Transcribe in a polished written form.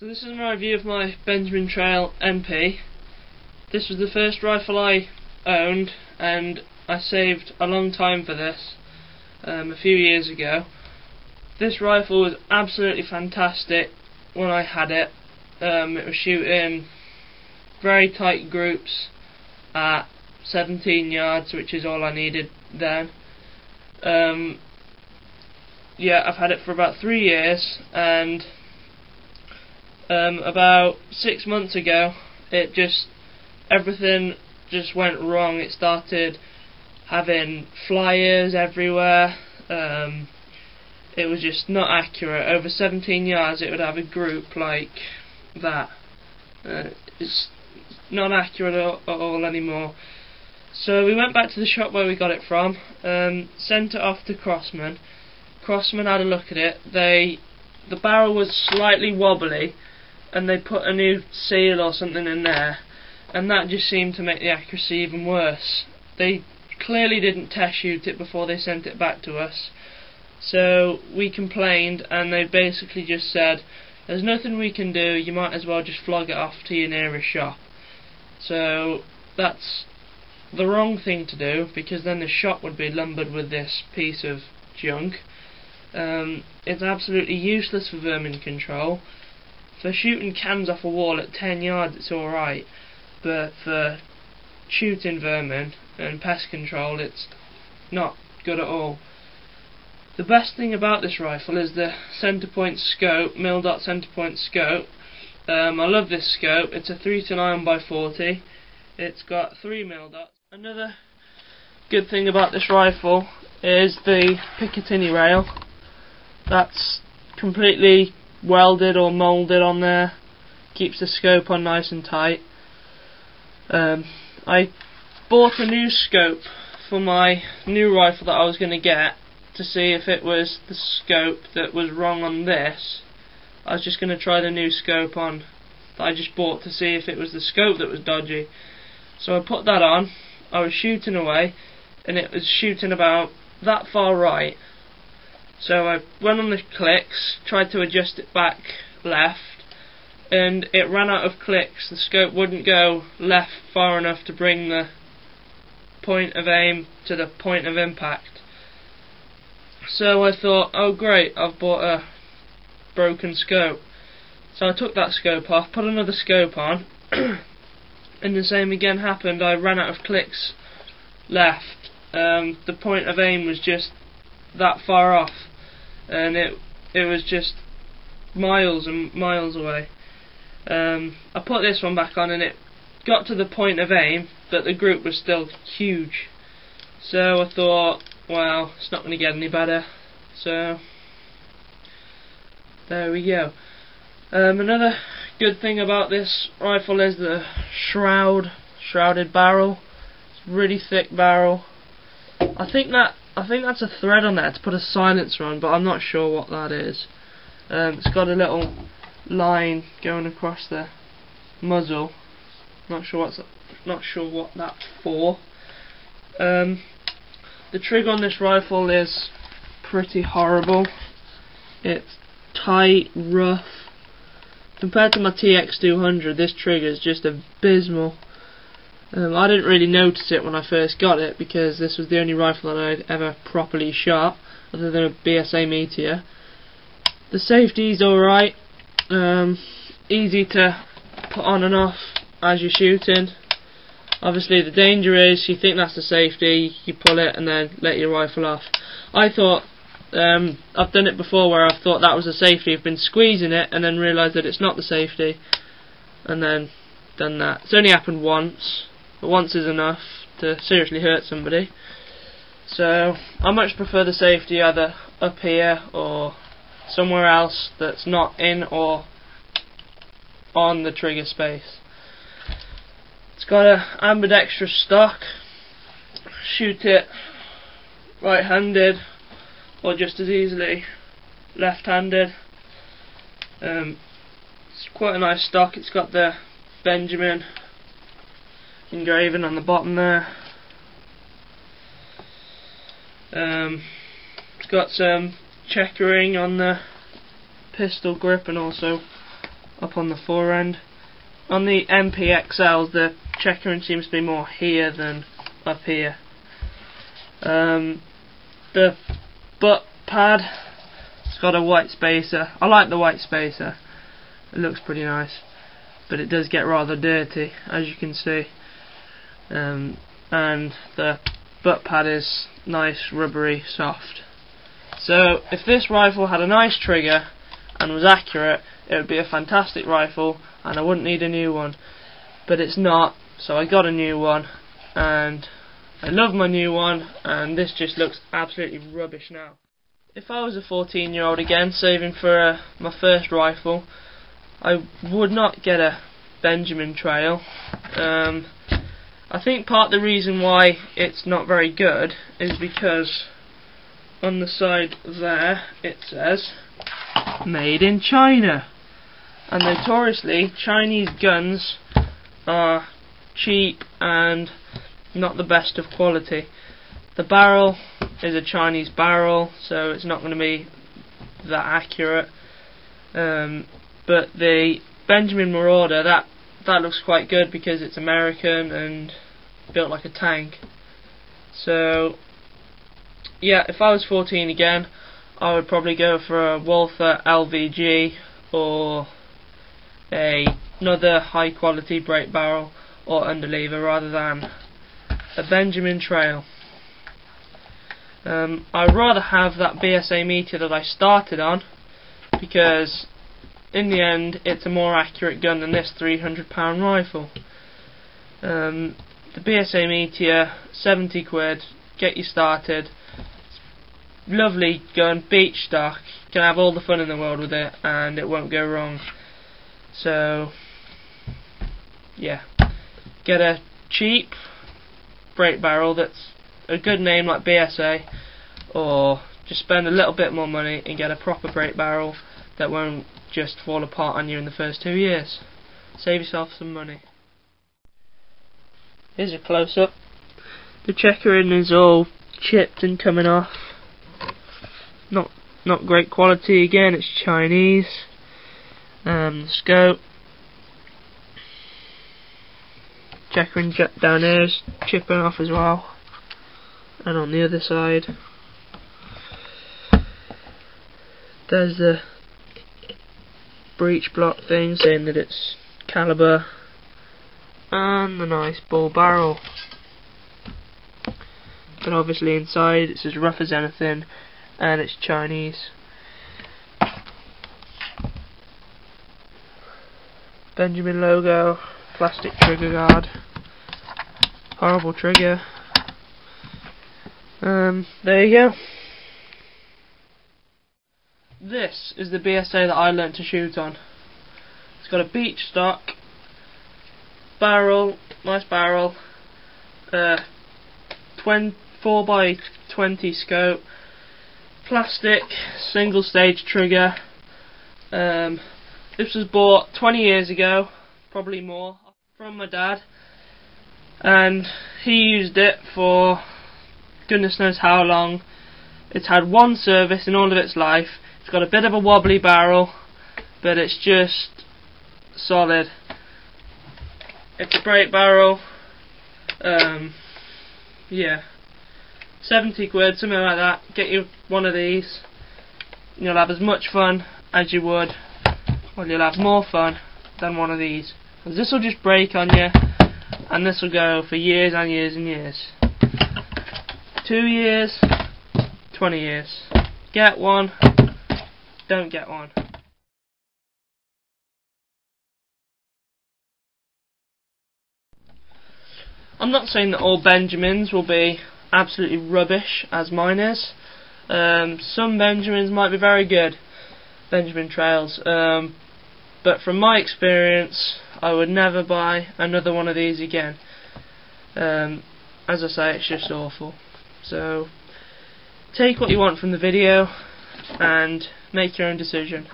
So this is my review of my Benjamn Trail MP. This was the first rifle I owned, and I saved a long time for this, a few years ago. This rifle was absolutely fantastic when I had it. It was shooting very tight groups at 17 yards, which is all I needed then. Yeah, I've had it for about 3 years, and about 6 months ago everything just went wrong. It started having flyers everywhere. It was just not accurate. Over 17 yards it would have a group like that. It's not accurate at all anymore. So we went back to the shop where we got it from, sent it off to Crossman. Crossman had a look at it. The barrel was slightly wobbly, and they put a new seal or something in there, and that just seemed to make the accuracy even worse. They clearly didn't test shoot it before they sent it back to us. So we complained, and they basically just said, there's nothing we can do, you might as well just flog it off to your nearest shop. So that's the wrong thing to do, because then the shop would be lumbered with this piece of junk. It's absolutely useless for vermin control. For shooting cans off a wall at 10 yards it's alright, but for shooting vermin and pest control it's not good at all. The best thing about this rifle is the centre point scope, mil-dot centre point scope. I love this scope. It's a 3-9x40. It's got 3 mil-dots. Another good thing about this rifle is the Picatinny rail. That's completely welded or moulded on there. Keeps the scope on nice and tight. I bought a new scope for my new rifle that I was going to get, to see if it was the scope that was wrong on this. I was just going to try the new scope on that I just bought to see if it was the scope that was dodgy. So I put that on. I was shooting away, and it was shooting about that far right. So I went on the clicks, tried to adjust it back left, and it ran out of clicks. The scope wouldn't go left far enough to bring the point of aim to the point of impact. So I thought, oh great, I've bought a broken scope. So I took that scope off, put another scope on, and the same again happened. I ran out of clicks left. The point of aim was just that far off, and it was just miles and miles away. I put this one back on, and it got to the point of aim, but the group was still huge. So I thought, well, it's not going to get any better. So there we go. Another good thing about this rifle is the shrouded barrel. It's a really thick barrel. I think that's a thread on there to put a silencer on, but I'm not sure what that is. It's got a little line going across the muzzle. Not sure what that's for. The trigger on this rifle is pretty horrible. It's tight, rough. Compared to my TX200, this trigger is just abysmal. I didn't really notice it when I first got it, because this was the only rifle that I'd ever properly shot, other than a BSA Meteor. The safety's alright, easy to put on and off as you're shooting. Obviously the danger is, you think that's the safety, you pull it and then let your rifle off. I thought, I've done it before where I've thought that was the safety, I've been squeezing it and then realised that it's not the safety, and then done that. It's only happened once, but once is enough to seriously hurt somebody. So I much prefer the safety either up here or somewhere else that's not in or on the trigger space. It's got a ambidextrous stock. Shoot it right-handed or just as easily left-handed. It's quite a nice stock. It's got the Benjamn engraving on the bottom there. It's got some checkering on the pistol grip and also up on the fore end. On the MPXLs, the checkering seems to be more here than up here. The butt pad, it's got a white spacer. I like the white spacer, it looks pretty nice, but it does get rather dirty, as you can see. And the butt pad is nice, rubbery, soft. So if this rifle had a nice trigger and was accurate, it would be a fantastic rifle and I wouldn't need a new one. But it's not, so I got a new one, and I love my new one, and this just looks absolutely rubbish now. If I was a 14-year-old again, saving for my first rifle, I would not get a Benjamn Trail. I think part of the reason why it's not very good is because on the side there it says made in China, and notoriously Chinese guns are cheap and not the best of quality. The barrel is a Chinese barrel, so it's not going to be that accurate, but the Benjamn Marauder, that looks quite good because it's American and built like a tank. So yeah, if I was 14 again, I would probably go for a Walther LVG or another high quality brake barrel or underlever rather than a Benjamn Trail. I'd rather have that BSA Meteor that I started on, because in the end it's a more accurate gun than this £300 rifle. The BSA Meteor, 70 quid, get you started. Lovely gun, beach stock, you can have all the fun in the world with it and it won't go wrong. So yeah, get a cheap brake barrel that's a good name like BSA, or just spend a little bit more money and get a proper brake barrel that won't just fall apart on you in the first 2 years. Save yourself some money. Here's a close up. The checkering is all chipped and coming off. Not great quality again, it's Chinese. The scope, checkering down there is chipping off as well, and on the other side there's the breech block thing saying that it's caliber, and the nice ball barrel, but obviously inside it's as rough as anything and it's Chinese. Benjamn logo, plastic trigger guard, horrible trigger. There you go. This is the BSA that I learnt to shoot on. It's got a beach stock, barrel, nice barrel, 4x20 scope, plastic single stage trigger. This was bought 20 years ago, probably more, from my dad, and he used it for goodness knows how long. It's had one service in all of its life. It's got a bit of a wobbly barrel, but it's just solid. It's a brake barrel, yeah, 70 quid, something like that. Get you one of these, and you'll have as much fun as you would, well, you'll have more fun than one of these, because this will just break on you and this will go for years and years and years. 2 years, 20 years. Get one, don't get one. I'm not saying that all Benjamins will be absolutely rubbish as mine is. Some Benjamins might be very good, Benjamn Trails, but from my experience I would never buy another one of these again. As I say, it's just awful. So take what you want from the video and make your own decision.